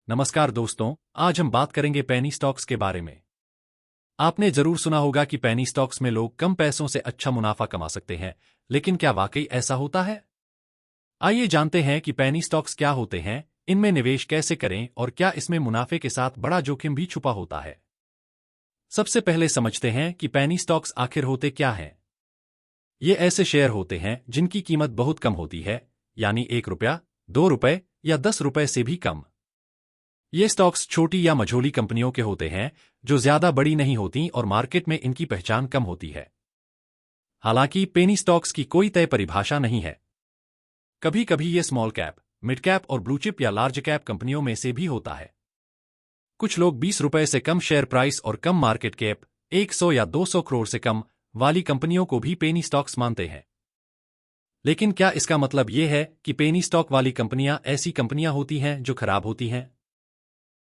नमस्कार दोस्तों, आज हम बात करेंगे पेनी स्टॉक्स के बारे में। आपने जरूर सुना होगा कि पेनी स्टॉक्स में लोग कम पैसों से अच्छा मुनाफा कमा सकते हैं, लेकिन क्या वाकई ऐसा होता है? आइए जानते हैं कि पेनी स्टॉक्स क्या होते हैं, इनमें निवेश कैसे करें और क्या इसमें मुनाफे के साथ बड़ा जोखिम भी छुपा होता है। सबसे पहले समझते हैं कि पेनी स्टॉक्स आखिर होते क्या हैं। ये ऐसे शेयर होते हैं जिनकी कीमत बहुत कम होती है, यानी 1 रुपया, 2 रुपए या 10 रुपए से भी कम। ये स्टॉक्स छोटी या मझोली कंपनियों के होते हैं जो ज्यादा बड़ी नहीं होती और मार्केट में इनकी पहचान कम होती है। हालांकि पेनी स्टॉक्स की कोई तय परिभाषा नहीं है। कभी कभी ये स्मॉल कैप, मिड कैप और ब्लू चिप या लार्ज कैप कंपनियों में से भी होता है। कुछ लोग 20 रुपए से कम शेयर प्राइस और कम मार्केट कैप, 100 या 200 करोड़ से कम वाली कंपनियों को भी पेनी स्टॉक्स मानते हैं। लेकिन क्या इसका मतलब ये है कि पेनी स्टॉक वाली कंपनियां ऐसी कंपनियां होती हैं जो खराब होती हैं?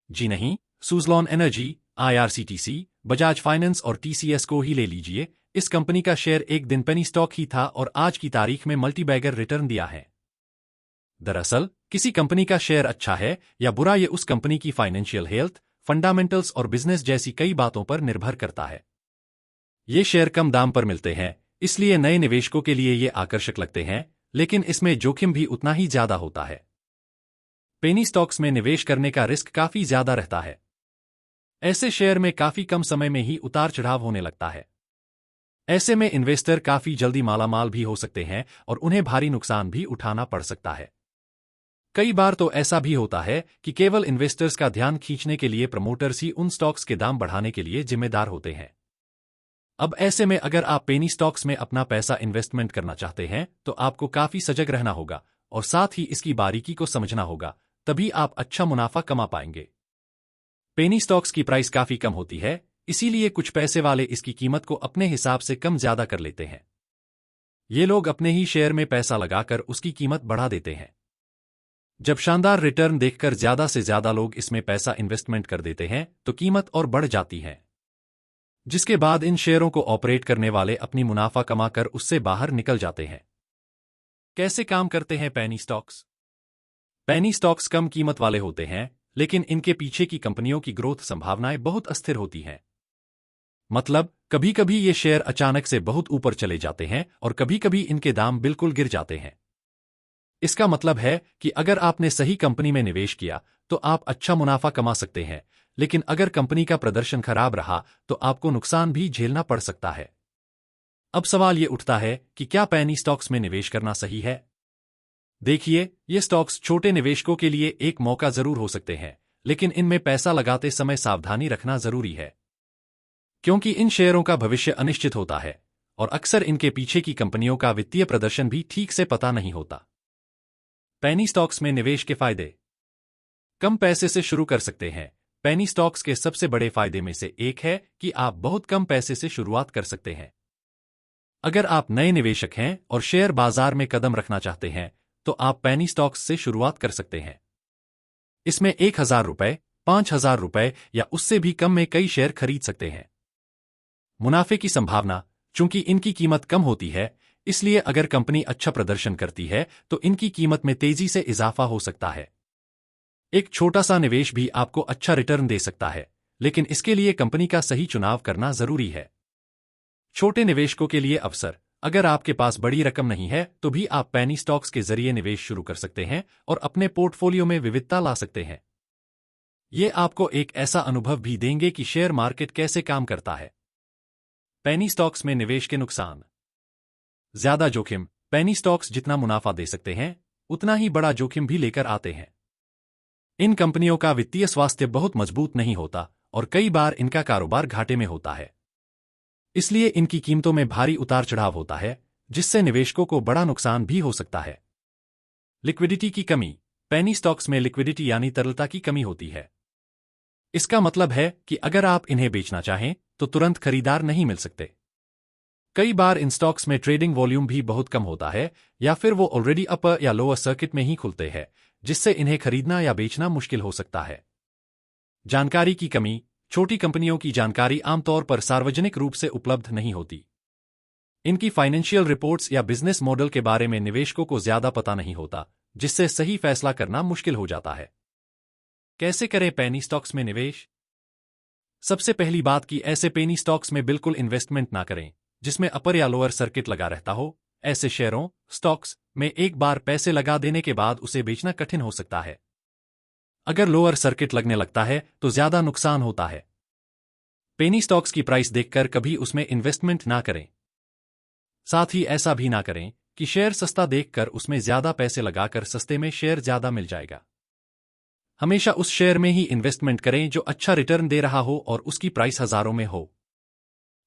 जी नहीं। Suzlon energy, IRCTC, Bajaj finance और टीसीएस को ही ले लीजिए। इस कंपनी का शेयर एक दिन पेनी स्टॉक ही था और आज की तारीख में मल्टीबैगर रिटर्न दिया है। दरअसल किसी कंपनी का शेयर अच्छा है या बुरा, ये उस कंपनी की फाइनेंशियल हेल्थ, फंडामेंटल्स और बिजनेस जैसी कई बातों पर निर्भर करता है। ये शेयर कम दाम पर मिलते हैं, इसलिए नए निवेशकों के लिए ये आकर्षक लगते हैं, लेकिन इसमें जोखिम भी उतना ही ज्यादा होता है। पेनी स्टॉक्स में निवेश करने का रिस्क काफी ज्यादा रहता है। ऐसे शेयर में काफी कम समय में ही उतार चढ़ाव होने लगता है। ऐसे में इन्वेस्टर काफी जल्दी मालामाल भी हो सकते हैं और उन्हें भारी नुकसान भी उठाना पड़ सकता है। कई बार तो ऐसा भी होता है कि केवल इन्वेस्टर्स का ध्यान खींचने के लिए प्रमोटर्स ही उन स्टॉक्स के दाम बढ़ाने के लिए जिम्मेदार होते हैं। अब ऐसे में अगर आप पेनी स्टॉक्स में अपना पैसा इन्वेस्टमेंट करना चाहते हैं तो आपको काफी सजग रहना होगा और साथ ही इसकी बारीकी को समझना होगा, तभी आप अच्छा मुनाफा कमा पाएंगे। पेनी स्टॉक्स की प्राइस काफी कम होती है, इसीलिए कुछ पैसे वाले इसकी कीमत को अपने हिसाब से कम ज्यादा कर लेते हैं। ये लोग अपने ही शेयर में पैसा लगाकर उसकी कीमत बढ़ा देते हैं। जब शानदार रिटर्न देखकर ज्यादा से ज्यादा लोग इसमें पैसा इन्वेस्टमेंट कर देते हैं तो कीमत और बढ़ जाती है, जिसके बाद इन शेयरों को ऑपरेट करने वाले अपनी मुनाफा कमाकर उससे बाहर निकल जाते हैं। कैसे काम करते हैं पेनी स्टॉक्स? पेनी स्टॉक्स कम कीमत वाले होते हैं, लेकिन इनके पीछे की कंपनियों की ग्रोथ संभावनाएं बहुत अस्थिर होती हैं। मतलब कभी कभी ये शेयर अचानक से बहुत ऊपर चले जाते हैं और कभी कभी इनके दाम बिल्कुल गिर जाते हैं। इसका मतलब है कि अगर आपने सही कंपनी में निवेश किया तो आप अच्छा मुनाफा कमा सकते हैं, लेकिन अगर कंपनी का प्रदर्शन खराब रहा तो आपको नुकसान भी झेलना पड़ सकता है। अब सवाल ये उठता है कि क्या पेनी स्टॉक्स में निवेश करना सही है? देखिए, ये स्टॉक्स छोटे निवेशकों के लिए एक मौका जरूर हो सकते हैं, लेकिन इनमें पैसा लगाते समय सावधानी रखना जरूरी है, क्योंकि इन शेयरों का भविष्य अनिश्चित होता है और अक्सर इनके पीछे की कंपनियों का वित्तीय प्रदर्शन भी ठीक से पता नहीं होता। पेनी स्टॉक्स में निवेश के फायदे। कम पैसे से शुरू कर सकते हैं। पेनी स्टॉक्स के सबसे बड़े फायदे में से एक है कि आप बहुत कम पैसे से शुरुआत कर सकते हैं। अगर आप नए निवेशक हैं और शेयर बाजार में कदम रखना चाहते हैं तो आप पेनी स्टॉक्स से शुरुआत कर सकते हैं। इसमें 1,000 रुपए, 5,000 रुपए या उससे भी कम में कई शेयर खरीद सकते हैं। मुनाफे की संभावना। चूंकि इनकी कीमत कम होती है, इसलिए अगर कंपनी अच्छा प्रदर्शन करती है तो इनकी कीमत में तेजी से इजाफा हो सकता है। एक छोटा सा निवेश भी आपको अच्छा रिटर्न दे सकता है, लेकिन इसके लिए कंपनी का सही चुनाव करना जरूरी है। छोटे निवेशकों के लिए अवसर। अगर आपके पास बड़ी रकम नहीं है तो भी आप पेनी स्टॉक्स के जरिए निवेश शुरू कर सकते हैं और अपने पोर्टफोलियो में विविधता ला सकते हैं। ये आपको एक ऐसा अनुभव भी देंगे कि शेयर मार्केट कैसे काम करता है। पेनी स्टॉक्स में निवेश के नुकसान। ज्यादा जोखिम। पेनी स्टॉक्स जितना मुनाफा दे सकते हैं उतना ही बड़ा जोखिम भी लेकर आते हैं। इन कंपनियों का वित्तीय स्वास्थ्य बहुत मजबूत नहीं होता और कई बार इनका कारोबार घाटे में होता है। इसलिए इनकी कीमतों में भारी उतार चढ़ाव होता है, जिससे निवेशकों को बड़ा नुकसान भी हो सकता है। लिक्विडिटी की कमी। पेनी स्टॉक्स में लिक्विडिटी यानी तरलता की कमी होती है। इसका मतलब है कि अगर आप इन्हें बेचना चाहें तो तुरंत खरीदार नहीं मिल सकते। कई बार इन स्टॉक्स में ट्रेडिंग वॉल्यूम भी बहुत कम होता है या फिर वो ऑलरेडी अपर या लोअर सर्किट में ही खुलते हैं, जिससे इन्हें खरीदना या बेचना मुश्किल हो सकता है। जानकारी की कमी। छोटी कंपनियों की जानकारी आमतौर पर सार्वजनिक रूप से उपलब्ध नहीं होती। इनकी फाइनेंशियल रिपोर्ट्स या बिजनेस मॉडल के बारे में निवेशकों को ज्यादा पता नहीं होता, जिससे सही फैसला करना मुश्किल हो जाता है। कैसे करें पेनी स्टॉक्स में निवेश? सबसे पहली बात कि ऐसे पेनी स्टॉक्स में बिल्कुल इन्वेस्टमेंट ना करें जिसमें अपर या लोअर सर्किट लगा रहता हो। ऐसे शेयरों, स्टॉक्स में एक बार पैसे लगा देने के बाद उसे बेचना कठिन हो सकता है। अगर लोअर सर्किट लगने लगता है तो ज्यादा नुकसान होता है। पेनी स्टॉक्स की प्राइस देखकर कभी उसमें इन्वेस्टमेंट ना करें। साथ ही ऐसा भी ना करें कि शेयर सस्ता देखकर उसमें ज्यादा पैसे लगाकर सस्ते में शेयर ज्यादा मिल जाएगा। हमेशा उस शेयर में ही इन्वेस्टमेंट करें जो अच्छा रिटर्न दे रहा हो और उसकी प्राइस हजारों में हो।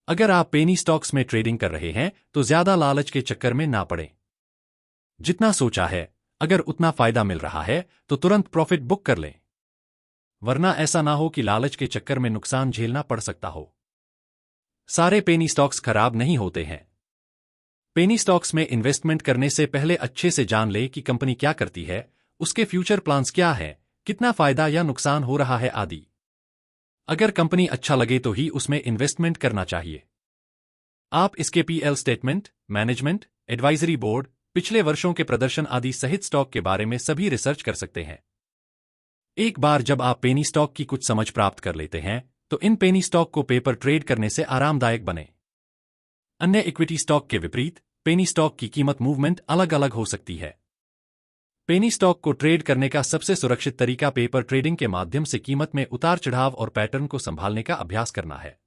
अगर आप पेनी स्टॉक्स में ट्रेडिंग कर रहे हैं तो ज्यादा लालच के चक्कर में ना पड़ें। जितना सोचा है अगर उतना फायदा मिल रहा है तो तुरंत प्रॉफिट बुक कर लें, वरना ऐसा ना हो कि लालच के चक्कर में नुकसान झेलना पड़ सकता हो। सारे पेनी स्टॉक्स खराब नहीं होते हैं। पेनी स्टॉक्स में इन्वेस्टमेंट करने से पहले अच्छे से जान ले कि कंपनी क्या करती है, उसके फ्यूचर प्लान्स क्या है, कितना फायदा या नुकसान हो रहा है आदि। अगर कंपनी अच्छा लगे तो ही उसमें इन्वेस्टमेंट करना चाहिए। आप इसके PL statement, management, advisory board, पिछले वर्षों के प्रदर्शन आदि सहित स्टॉक के बारे में सभी रिसर्च कर सकते हैं। एक बार जब आप पेनी स्टॉक की कुछ समझ प्राप्त कर लेते हैं तो इन पेनी स्टॉक को पेपर ट्रेड करने से आरामदायक बने। अन्य इक्विटी स्टॉक के विपरीत पेनी स्टॉक की कीमत मूवमेंट अलग अलग हो सकती है। पेनी स्टॉक को ट्रेड करने का सबसे सुरक्षित तरीका पेपर ट्रेडिंग के माध्यम से कीमत में उतार चढ़ाव और पैटर्न को संभालने का अभ्यास करना है।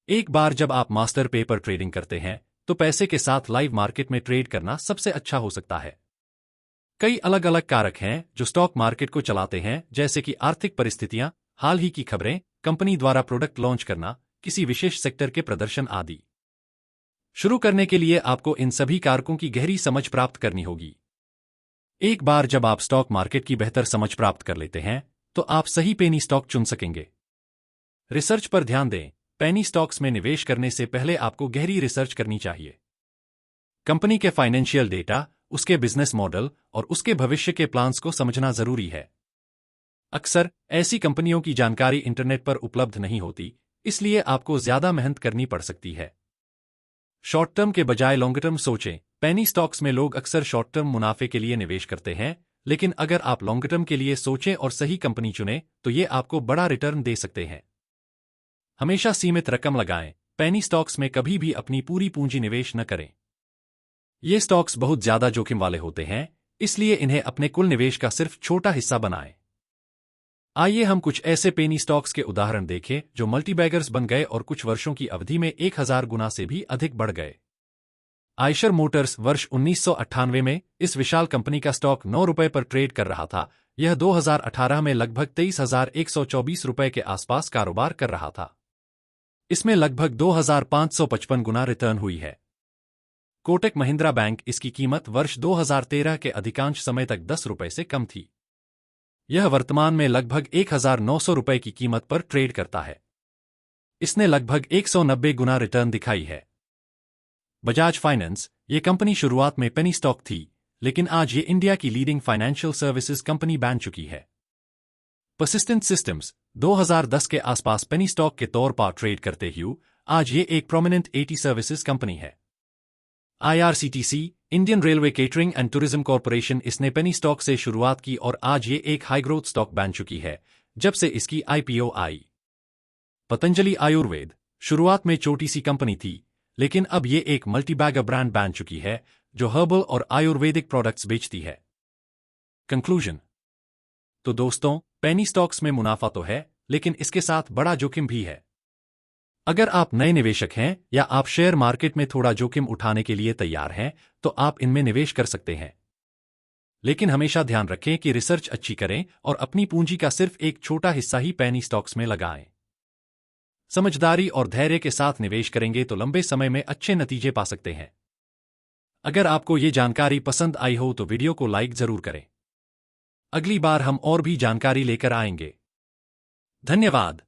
एक बार जब आप मास्टर पेपर ट्रेडिंग करते हैं तो पैसे के साथ लाइव मार्केट में ट्रेड करना सबसे अच्छा हो सकता है। कई अलग अलग कारक हैं जो स्टॉक मार्केट को चलाते हैं, जैसे कि आर्थिक परिस्थितियां, हाल ही की खबरें, कंपनी द्वारा प्रोडक्ट लॉन्च करना, किसी विशेष सेक्टर के प्रदर्शन आदि। शुरू करने के लिए आपको इन सभी कारकों की गहरी समझ प्राप्त करनी होगी। एक बार जब आप स्टॉक मार्केट की बेहतर समझ प्राप्त कर लेते हैं तो आप सही पेनी स्टॉक चुन सकेंगे। रिसर्च पर ध्यान दें। पेनी स्टॉक्स में निवेश करने से पहले आपको गहरी रिसर्च करनी चाहिए। कंपनी के फाइनेंशियल डेटा, उसके बिजनेस मॉडल और उसके भविष्य के प्लान्स को समझना जरूरी है। अक्सर ऐसी कंपनियों की जानकारी इंटरनेट पर उपलब्ध नहीं होती, इसलिए आपको ज्यादा मेहनत करनी पड़ सकती है। शॉर्ट टर्म के बजाय लॉन्ग टर्म सोचें। पेनी स्टॉक्स में लोग अक्सर शॉर्ट टर्म मुनाफे के लिए निवेश करते हैं, लेकिन अगर आप लॉन्ग टर्म के लिए सोचें और सही कंपनी चुनें तो ये आपको बड़ा रिटर्न दे सकते हैं। हमेशा सीमित रकम लगाएं। पेनी स्टॉक्स में कभी भी अपनी पूरी पूंजी निवेश न करें। ये स्टॉक्स बहुत ज्यादा जोखिम वाले होते हैं, इसलिए इन्हें अपने कुल निवेश का सिर्फ छोटा हिस्सा बनाएं। आइए हम कुछ ऐसे पेनी स्टॉक्स के उदाहरण देखें जो मल्टीबैगर्स बन गए और कुछ वर्षों की अवधि में 1000 गुना से भी अधिक बढ़ गए। आयशर मोटर्स वर्ष 1998 में इस विशाल कंपनी का स्टॉक 9 रुपए पर ट्रेड कर रहा था। यह 2018 में लगभग 23,124 रुपए के आसपास कारोबार कर रहा था। इसमें लगभग 2,555 गुना रिटर्न हुई है। कोटक महिंद्रा बैंक, इसकी कीमत वर्ष 2013 के अधिकांश समय तक 10 रुपए से कम थी। यह वर्तमान में लगभग 1,900 रुपए की कीमत पर ट्रेड करता है। इसने लगभग 190 गुना रिटर्न दिखाई है। बजाज फाइनेंस, ये कंपनी शुरुआत में पेनी स्टॉक थी, लेकिन आज ये इंडिया की लीडिंग फाइनेंशियल सर्विसेज कंपनी बन चुकी है। परसिस्टेंट सिस्टम्स 2010 के आसपास पेनी स्टॉक के तौर पर ट्रेड करते हुए आज ये एक प्रोमिनेंट एटी सर्विसेज कंपनी है। IRCTC, Indian railway catering and tourism corporation, इसने पेनी स्टॉक से शुरुआत की और आज ये एक हाई ग्रोथ स्टॉक बन चुकी है जब से इसकी IPO आई। पतंजलि आयुर्वेद, शुरुआत में छोटी सी कंपनी थी, लेकिन अब ये एक मल्टीबैगर ब्रांड बन चुकी है जो हर्बल और आयुर्वेदिक प्रोडक्ट्स बेचती है। कंक्लूजन। तो दोस्तों, पेनी स्टॉक्स में मुनाफा तो है, लेकिन इसके साथ बड़ा जोखिम भी है। अगर आप नए निवेशक हैं या आप शेयर मार्केट में थोड़ा जोखिम उठाने के लिए तैयार हैं तो आप इनमें निवेश कर सकते हैं। लेकिन हमेशा ध्यान रखें कि रिसर्च अच्छी करें और अपनी पूंजी का सिर्फ एक छोटा हिस्सा ही पेनी स्टॉक्स में लगाएं। समझदारी और धैर्य के साथ निवेश करेंगे तो लंबे समय में अच्छे नतीजे पा सकते हैं। अगर आपको ये जानकारी पसंद आई हो तो वीडियो को लाइक जरूर करें। अगली बार हम और भी जानकारी लेकर आएंगे। धन्यवाद।